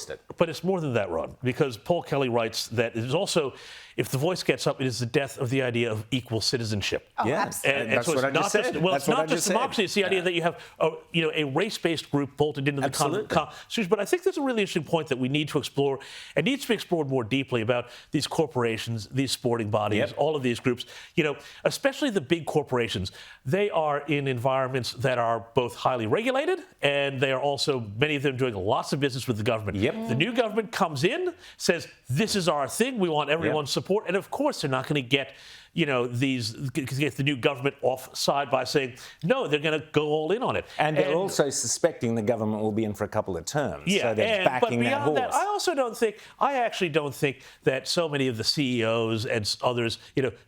endorsed it. But it's more than that, Ron, because Paul Kelly writes that it is also, if the voice gets up, it is the death of the idea of equal citizenship. Oh, Yeah, absolutely. that's what I just said. Well, it's not just democracy. It's the idea that you have a race-based group bolted into the Constitution. But I think there's a really interesting point that we need to explore and needs to be explored more deeply about these corporations, these sporting bodies, all of these groups. Especially the big corporations. They are in environments that are both highly regulated and they are also, many of them, doing lots of business with the government. The new government comes in, says, this is our thing, we want everyone's support, and of course they're not going to get get the new government offside by saying, no, they're going to go all in on it. And they're also suspecting the government will be in for a couple of terms. So they're backing that horse. I actually don't think that so many of the CEOs and others,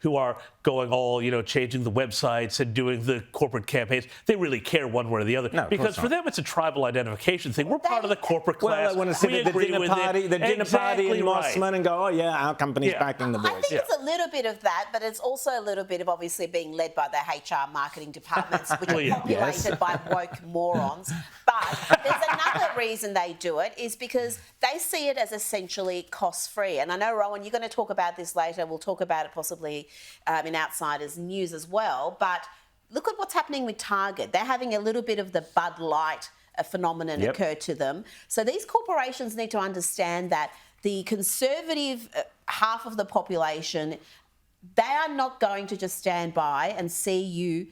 who are going all, changing the websites and doing the corporate campaigns, they really care one way or the other. No, because for them, it's a tribal identification thing. We're part of the corporate class. Well, they want to sit at the dinner party in Mossman and go, oh, yeah, our company's backing the voice. I think it's a little bit of that, but it's also a little bit of obviously being led by the HR marketing departments, which are populated by woke morons. But there's another reason they do it is because they see it as essentially cost-free. And I know, Rowan, you're going to talk about this later. We'll talk about it possibly in Outsiders News as well. But look at what's happening with Target. They're having a little bit of the Bud Light phenomenon occur to them. So these corporations need to understand that the conservative half of the population, they are not going to just stand by and see you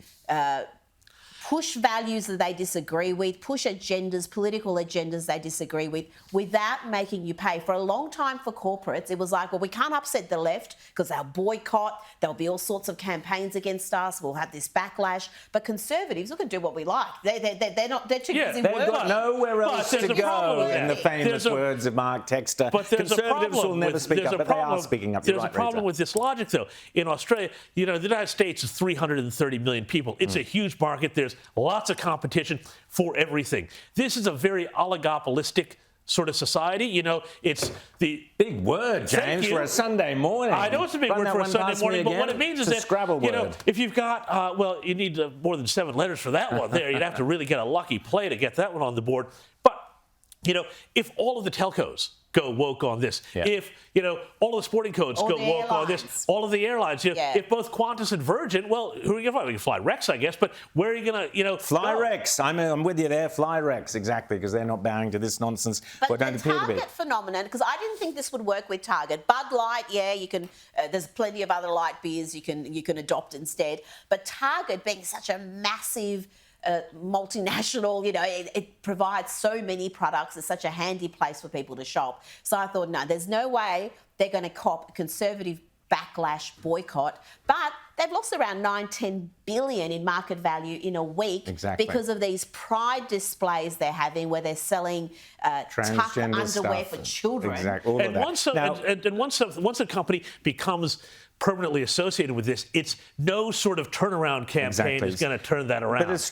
push values that they disagree with, push agendas, political agendas they disagree with, without making you pay. For a long time for corporates, it was like, well, we can't upset the left because they'll boycott, there'll be all sorts of campaigns against us, we'll have this backlash. But conservatives, we can do what we like. They're too busy working. They've got nowhere else to go, in the famous words of Mark Textor. But conservatives will never speak up, but they are speaking up. There's a problem with this logic, though. In Australia, the United States is 330 million people. It's a huge market. There's lots of competition for everything. This is a very oligopolistic sort of society. It's the big word, James, for a Sunday morning. I know it's a big word for a Sunday morning, but what it means is that, if you've got, you need more than 7 letters for that one there. You'd have to really get a lucky play to get that one on the board. But, if all of the telcos go woke on this, if, all of the sporting codes go woke on this, all of the airlines, if both Qantas and Virgin, well, who are you going to fly? You can fly Rex, I guess, but where are you going to, Fly Rex. I'm with you there. Fly Rex, exactly, because they're not bowing to this nonsense. But the Target phenomenon, because I didn't think this would work with Target. Bud Light, you can, there's plenty of other light beers you can adopt instead. But Target being such a massive multinational, it provides so many products. It's such a handy place for people to shop. So I thought, no, there's no way they're going to cop a conservative backlash boycott. But they've lost around 9-10 billion in market value in a week because of these pride displays they're having where they're selling tough underwear for children. Exactly. And once a company becomes permanently associated with this, it's no sort of turnaround campaign is going to turn that around. But